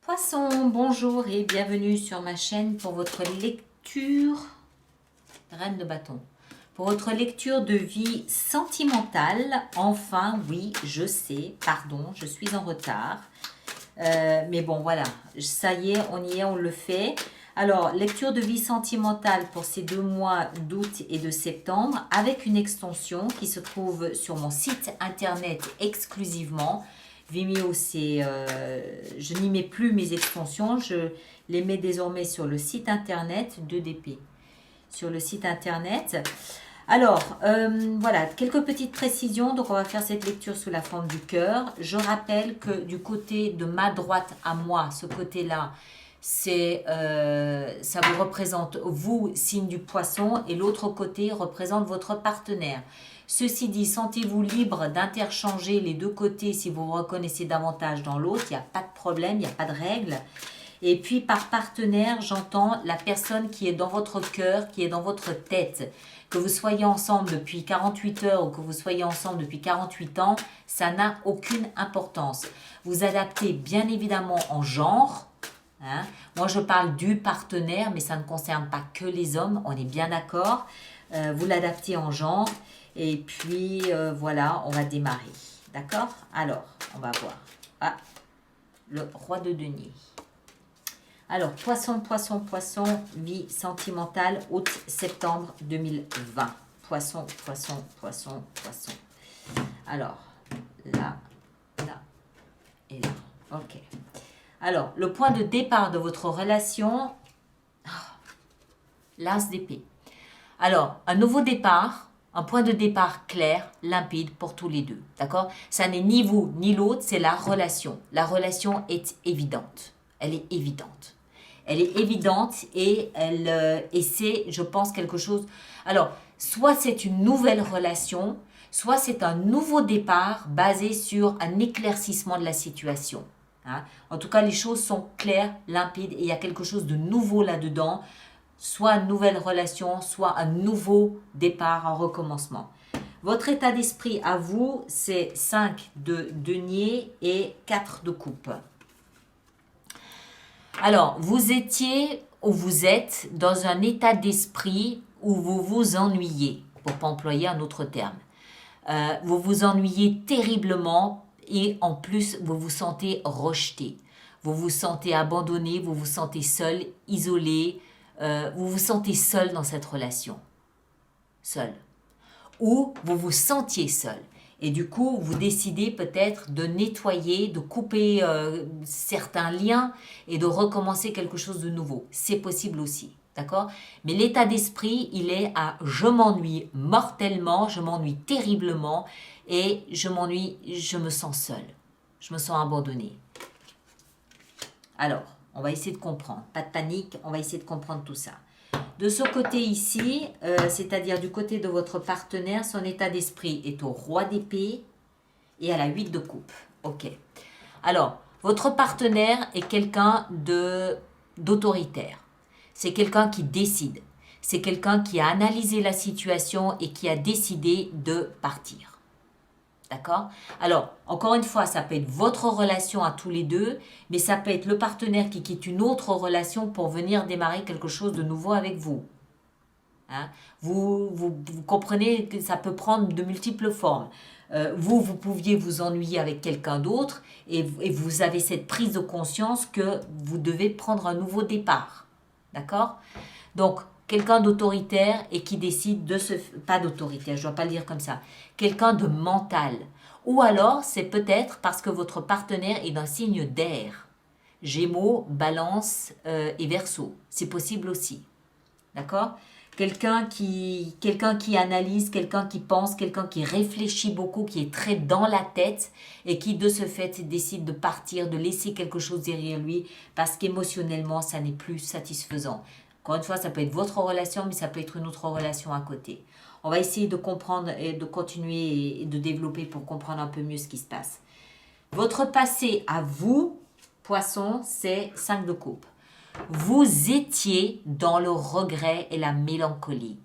Poisson, bonjour et bienvenue sur ma chaîne pour votre lecture, Reine de bâton, pour votre lecture de vie sentimentale. Enfin, oui, je sais, pardon, je suis en retard. Mais bon, voilà, ça y est, on le fait. Alors, lecture de vie sentimentale pour ces 2 mois d'août et de septembre avec une extension qui se trouve sur mon site internet exclusivement. Vimeo, je n'y mets plus mes extensions, je les mets désormais sur le site internet 2DP. Sur le site internet. Alors, voilà, quelques petites précisions. Donc, on va faire cette lecture sous la forme du cœur. Je rappelle que du côté de ma droite à moi, ce côté-là, ça vous représente vous, signe du poisson, et l'autre côté représente votre partenaire. Ceci dit, sentez-vous libre d'interchanger les deux côtés si vous vous reconnaissez davantage dans l'autre. Il n'y a pas de problème, il n'y a pas de règle. Et puis par partenaire, j'entends la personne qui est dans votre cœur, qui est dans votre tête. Que vous soyez ensemble depuis 48 heures ou que vous soyez ensemble depuis 48 ans, ça n'a aucune importance. Vous adaptez bien évidemment en genre. Hein. Moi, je parle du partenaire, mais ça ne concerne pas que les hommes, on est bien d'accord. Vous l'adaptez en genre. Et puis, voilà, on va démarrer. D'accord? Alors, on va voir. Ah, le roi de denier. Alors, poisson, poisson, poisson, vie sentimentale, août-septembre 2020. Poisson, poisson, poisson, poisson. Alors, là, là et là. Ok. Alors, le point de départ de votre relation, l'as d'épée. Alors, un nouveau départ, un point de départ clair, limpide pour tous les deux. D'accord? Ça n'est ni vous ni l'autre, c'est la relation. La relation est évidente. Elle est évidente. Elle est évidente et c'est, je pense, quelque chose... Alors, soit c'est une nouvelle relation, soit c'est un nouveau départ basé sur un éclaircissement de la situation. Hein. En tout cas, les choses sont claires, limpides et il y a quelque chose de nouveau là-dedans. Soit une nouvelle relation, soit un nouveau départ, un recommencement. Votre état d'esprit à vous, c'est 5 de denier et 4 de coupe. Alors, vous étiez ou vous êtes dans un état d'esprit où vous vous ennuyez, pour ne pas employer un autre terme. Vous vous ennuyez terriblement et en plus, vous vous sentez rejeté. Vous vous sentez abandonné, vous vous sentez seul, isolé. Vous vous sentez seul dans cette relation. Seul. Ou vous vous sentiez seul. Et du coup, vous décidez peut-être de nettoyer, de couper certains liens et de recommencer quelque chose de nouveau. C'est possible aussi, d'accord? Mais l'état d'esprit, il est à je m'ennuie mortellement, je m'ennuie terriblement et je me sens seul. Je me sens abandonné. Alors, on va essayer de comprendre. Pas de panique, on va essayer de comprendre tout ça. De ce côté ici, c'est-à-dire du côté de votre partenaire, son état d'esprit est au roi d'épée et à la 8 de coupe. Ok. Alors, votre partenaire est quelqu'un d'autoritaire. C'est quelqu'un qui décide. C'est quelqu'un qui a analysé la situation et qui a décidé de partir. D'accord? Alors, encore une fois, ça peut être votre relation à tous les deux, mais ça peut être le partenaire qui quitte une autre relation pour venir démarrer quelque chose de nouveau avec vous. Hein? Vous comprenez que ça peut prendre de multiples formes. Vous pouviez vous ennuyer avec quelqu'un d'autre et vous avez cette prise de conscience que vous devez prendre un nouveau départ. D'accord? Donc, quelqu'un d'autoritaire et qui décide de se... Pas d'autoritaire, je ne dois pas le dire comme ça. Quelqu'un de mental. Ou alors, c'est peut-être parce que votre partenaire est d'un signe d'air. Gémeaux, Balance et Verseau. C'est possible aussi. D'accord? Quelqu'un qui analyse, quelqu'un qui pense, quelqu'un qui réfléchit beaucoup, qui est très dans la tête et qui de ce fait décide de partir, de laisser quelque chose derrière lui parce qu'émotionnellement, ça n'est plus satisfaisant. Encore une fois, ça peut être votre relation, mais ça peut être une autre relation à côté. On va essayer de comprendre et de continuer et de développer pour comprendre un peu mieux ce qui se passe. Votre passé à vous, Poisson, c'est 5 de coupe. Vous étiez dans le regret et la mélancolie.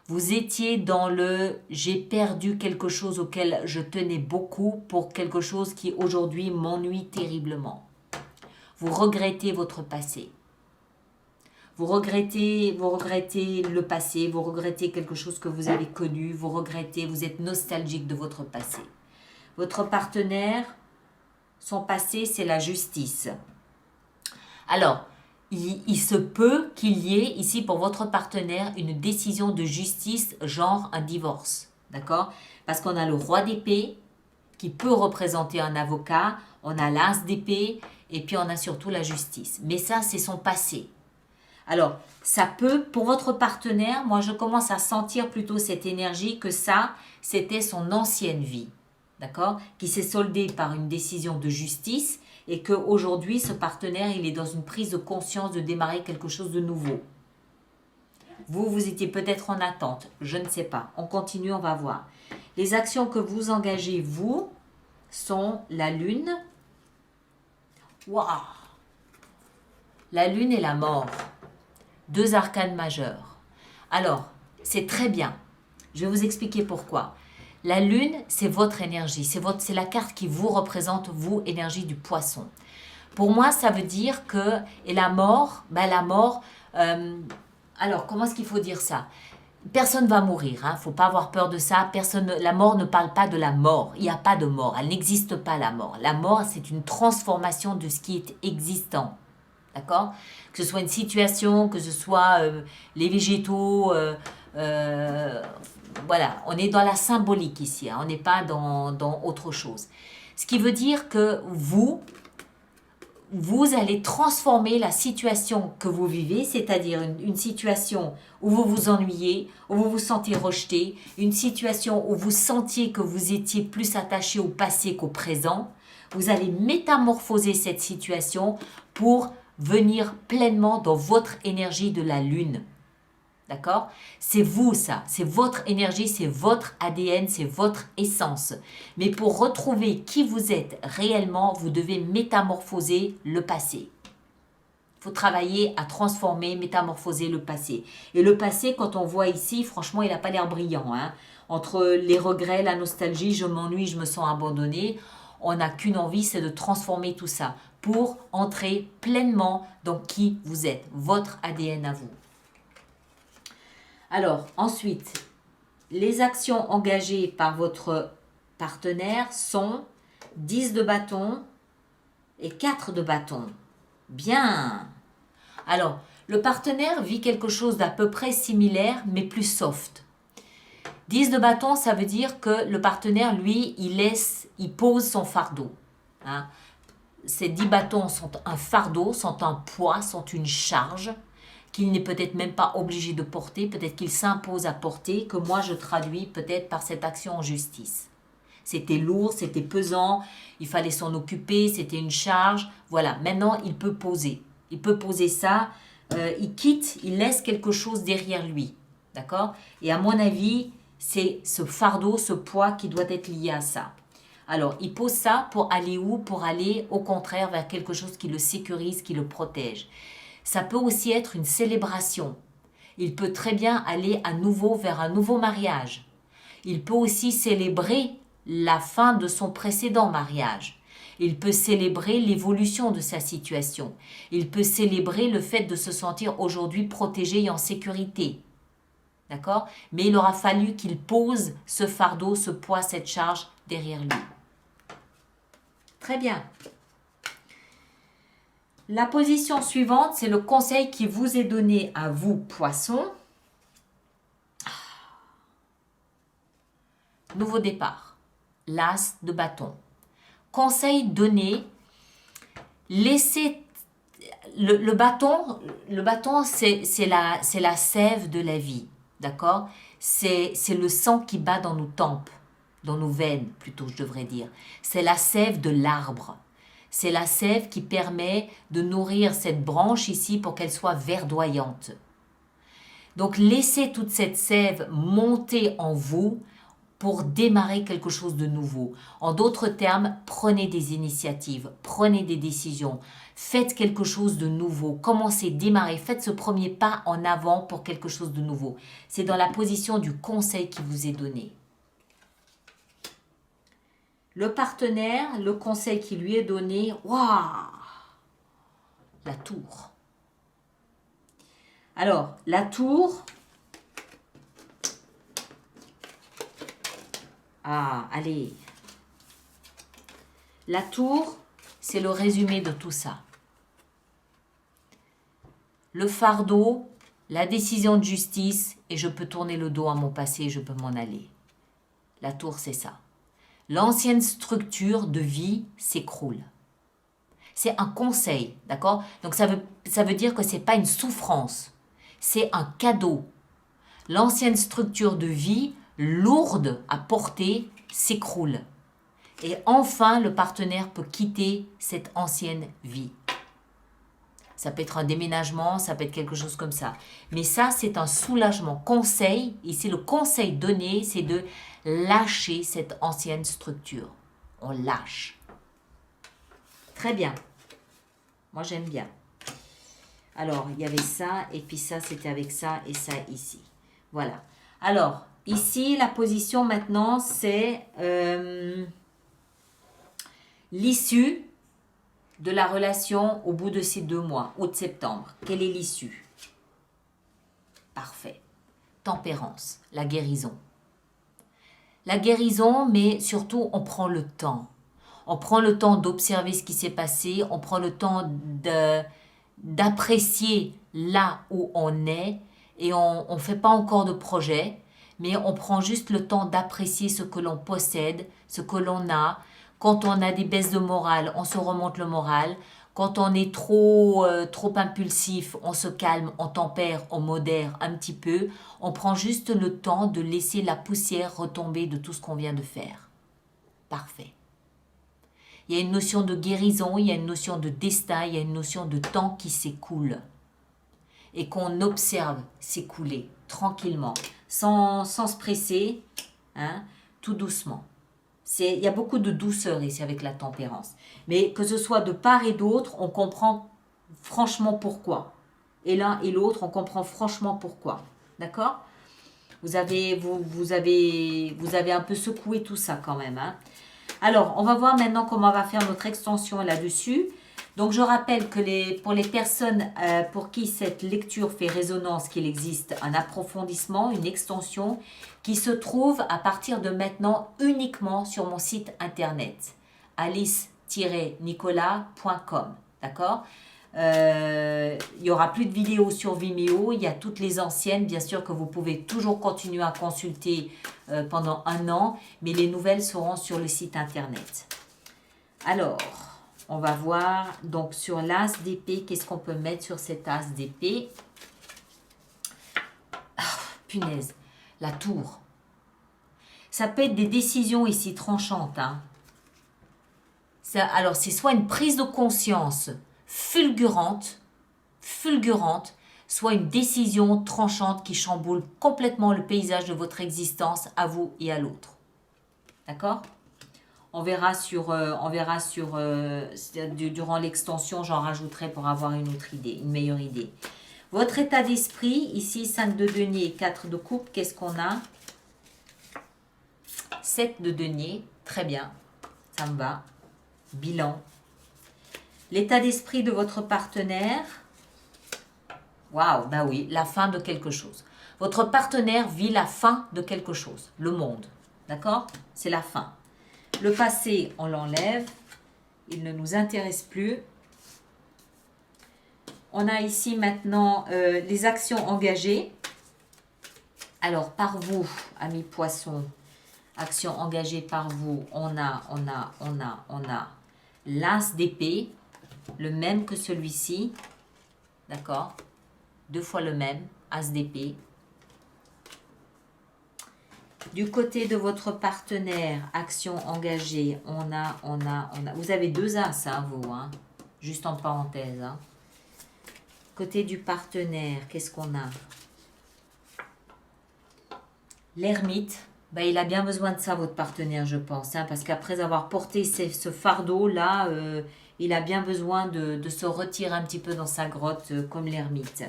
Vous étiez dans le « j'ai perdu quelque chose auquel je tenais beaucoup pour quelque chose qui aujourd'hui m'ennuie terriblement ». vous regrettez votre passé. Vous regrettez le passé, vous regrettez quelque chose que vous avez connu, vous regrettez, vous êtes nostalgique de votre passé. Votre partenaire, son passé, c'est la justice. Alors, il se peut qu'il y ait ici pour votre partenaire une décision de justice, genre un divorce. D'accord? Parce qu'on a le roi d'épée qui peut représenter un avocat, on a l'as d'épée et puis on a surtout la justice. Mais ça, c'est son passé. Alors, ça peut, pour votre partenaire, moi je commence à sentir plutôt cette énergie que ça, c'était son ancienne vie. D'accord? Qui s'est soldée par une décision de justice et qu'aujourd'hui, ce partenaire, il est dans une prise de conscience de démarrer quelque chose de nouveau. Vous étiez peut-être en attente, je ne sais pas. On continue, on va voir. Les actions que vous engagez, vous, sont la lune. Waouh! La lune et la mort. Deux arcanes majeurs. Alors, c'est très bien. Je vais vous expliquer pourquoi. La lune, c'est votre énergie. C'est la carte qui vous représente, vous, énergie du poisson. Pour moi, ça veut dire que... Et la mort, alors, comment est-ce qu'il faut dire ça? Personne ne va mourir, hein. Faut pas avoir peur de ça. La mort ne parle pas de la mort. Il n'y a pas de mort. Elle n'existe pas, la mort. La mort, c'est une transformation de ce qui est existant. D'accord? Que ce soit une situation, que ce soit les végétaux, voilà, on est dans la symbolique ici, hein, on n'est pas dans autre chose. Ce qui veut dire que vous allez transformer la situation que vous vivez, c'est-à-dire une situation où vous vous ennuyez, où vous vous sentez rejeté, une situation où vous sentiez que vous étiez plus attaché au passé qu'au présent. Vous allez métamorphoser cette situation pour venir pleinement dans votre énergie de la lune. D'accord? C'est vous ça, c'est votre énergie, c'est votre ADN, c'est votre essence. Mais pour retrouver qui vous êtes réellement, vous devez métamorphoser le passé. Il faut travailler à transformer, métamorphoser le passé. Et le passé, quand on voit ici, franchement, il n'a pas l'air brillant, hein. Entre les regrets, la nostalgie, je m'ennuie, je me sens abandonnée, on n'a qu'une envie, c'est de transformer tout ça pour entrer pleinement dans qui vous êtes, votre ADN à vous. Alors, ensuite, les actions engagées par votre partenaire sont 10 de bâton et 4 de bâton. Bien. Alors, le partenaire vit quelque chose d'à peu près similaire, mais plus soft. 10 de bâton, ça veut dire que le partenaire, lui, il pose son fardeau. Hein. Ces 10 bâtons sont un fardeau, sont un poids, sont une charge qu'il n'est peut-être même pas obligé de porter, peut-être qu'il s'impose à porter, que moi je traduis peut-être par cette action en justice. C'était lourd, c'était pesant, il fallait s'en occuper, c'était une charge. Voilà, maintenant il peut poser. Il peut poser ça, il quitte, il laisse quelque chose derrière lui. D'accord? Et à mon avis, c'est ce fardeau, ce poids qui doit être lié à ça. Alors, il pose ça pour aller où? Pour aller au contraire vers quelque chose qui le sécurise, qui le protège. Ça peut aussi être une célébration. Il peut très bien aller à nouveau vers un nouveau mariage. Il peut aussi célébrer la fin de son précédent mariage. Il peut célébrer l'évolution de sa situation. Il peut célébrer le fait de se sentir aujourd'hui protégé et en sécurité. D'accord? Mais il aura fallu qu'il pose ce fardeau, ce poids, cette charge derrière lui. Très bien. La position suivante, c'est le conseil qui vous est donné à vous, poissons. Nouveau départ. L'as de bâton. Conseil donné, laissez le bâton, c'est la sève de la vie, d'accord? C'est le sang qui bat dans nos tempes, dans nos veines plutôt, je devrais dire. C'est la sève de l'arbre. C'est la sève qui permet de nourrir cette branche ici pour qu'elle soit verdoyante. Donc laissez toute cette sève monter en vous pour démarrer quelque chose de nouveau. En d'autres termes, prenez des initiatives, prenez des décisions, faites quelque chose de nouveau, commencez, démarrez, faites ce premier pas en avant pour quelque chose de nouveau. C'est dans la position du conseil qui vous est donné. Le partenaire, le conseil qui lui est donné, waouh! la tour. Alors, la tour... Ah, allez. La tour, c'est le résumé de tout ça. Le fardeau, la décision de justice, et je peux tourner le dos à mon passé, je peux m'en aller. La tour, c'est ça. L'ancienne structure de vie s'écroule. C'est un conseil, d'accord? Donc ça veut dire que ce n'est pas une souffrance, c'est un cadeau. L'ancienne structure de vie, lourde à porter, s'écroule. Et enfin, le partenaire peut quitter cette ancienne vie. Ça peut être un déménagement, ça peut être quelque chose comme ça. Mais ça, c'est un soulagement. Conseil, ici le conseil donné, c'est de lâcher cette ancienne structure. On lâche. Très bien. Moi, j'aime bien. Alors, il y avait ça, et puis ça, c'était avec ça, et ça ici. Voilà. Alors, ici, la position maintenant, c'est l'issue de la relation au bout de ces 2 mois, août-septembre. Quelle est l'issue? Parfait. Tempérance, la guérison. La guérison, mais surtout, on prend le temps. On prend le temps d'observer ce qui s'est passé, on prend le temps d'apprécier là où on est et on ne fait pas encore de projet, mais on prend juste le temps d'apprécier ce que l'on possède, ce que l'on a. Quand on a des baisses de morale, on se remonte le moral. Quand on est trop impulsif, on se calme, on tempère, on modère un petit peu. On prend juste le temps de laisser la poussière retomber de tout ce qu'on vient de faire. Parfait. Il y a une notion de guérison, il y a une notion de destin, il y a une notion de temps qui s'écoule. Et qu'on observe s'écouler tranquillement, sans se presser, hein, tout doucement. Il y a beaucoup de douceur ici avec la tempérance. Mais que ce soit de part et d'autre, on comprend franchement pourquoi. Et l'un et l'autre, on comprend franchement pourquoi. D'accord? Vous avez un peu secoué tout ça quand même. Hein? Alors, on va voir maintenant comment on va faire notre extension là-dessus. Donc, je rappelle que pour les personnes pour qui cette lecture fait résonance, qu'il existe un approfondissement, une extension qui se trouve à partir de maintenant uniquement sur mon site internet alice-nicolas.com. D'accord? Il n'y aura plus de vidéos sur Vimeo, il y a toutes les anciennes, bien sûr que vous pouvez toujours continuer à consulter pendant 1 an, mais les nouvelles seront sur le site internet. Alors, on va voir donc sur l'as d'épée, qu'est-ce qu'on peut mettre sur cet as d'épée? Punaise, la tour. Ça peut être des décisions ici tranchantes. Hein. Alors, c'est soit une prise de conscience fulgurante, soit une décision tranchante qui chamboule complètement le paysage de votre existence à vous et à l'autre. D'accord? On verra durant l'extension, j'en rajouterai pour avoir une autre idée, une meilleure idée. Votre état d'esprit, ici 5 de denier, 4 de coupe, qu'est-ce qu'on a? 7 de denier, très bien, ça me va. Bilan. L'état d'esprit de votre partenaire, waouh, ben oui, la fin de quelque chose. Votre partenaire vit la fin de quelque chose, le monde, d'accord? C'est la fin. Le passé, on l'enlève, il ne nous intéresse plus. On a ici maintenant les actions engagées. Alors, par vous, amis poissons, actions engagées par vous, on a l'as d'épée, le même que celui-ci, d'accord? 2 fois le même, as d'épée. Du côté de votre partenaire, action engagée, on a. Vous avez 2 as, hein, vous, hein, juste en parenthèse. Hein. Côté du partenaire, qu'est-ce qu'on a? L'ermite, ben, il a bien besoin de ça, votre partenaire, je pense. Hein, parce qu'après avoir porté ce fardeau-là, il a bien besoin de se retirer un petit peu dans sa grotte, comme l'ermite.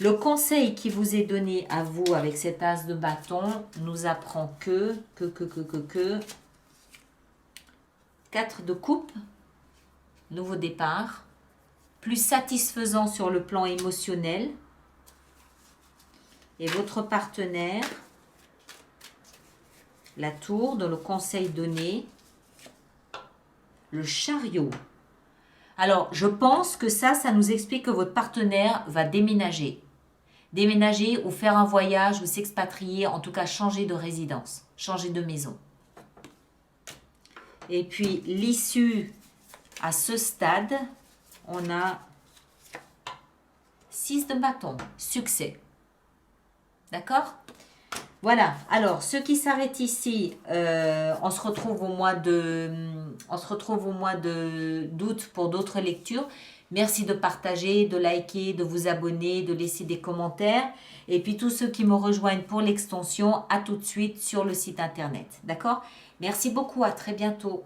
Le conseil qui vous est donné à vous avec cet as de bâton nous apprend que 4 de coupe, nouveau départ. plus satisfaisant sur le plan émotionnel. Et votre partenaire, la tour dans le conseil donné, le chariot. Alors, je pense que ça nous explique que votre partenaire va déménager. Déménager ou faire un voyage ou s'expatrier, en tout cas changer de résidence, changer de maison. Et puis, l'issue à ce stade, on a 6 de bâton, succès. D'accord? Voilà, alors ceux qui s'arrêtent ici, on se retrouve au mois d'août pour d'autres lectures. Merci de partager, de liker, de vous abonner, de laisser des commentaires. Et puis tous ceux qui me rejoignent pour l'extension, à tout de suite sur le site internet. D'accord? Merci beaucoup, à très bientôt.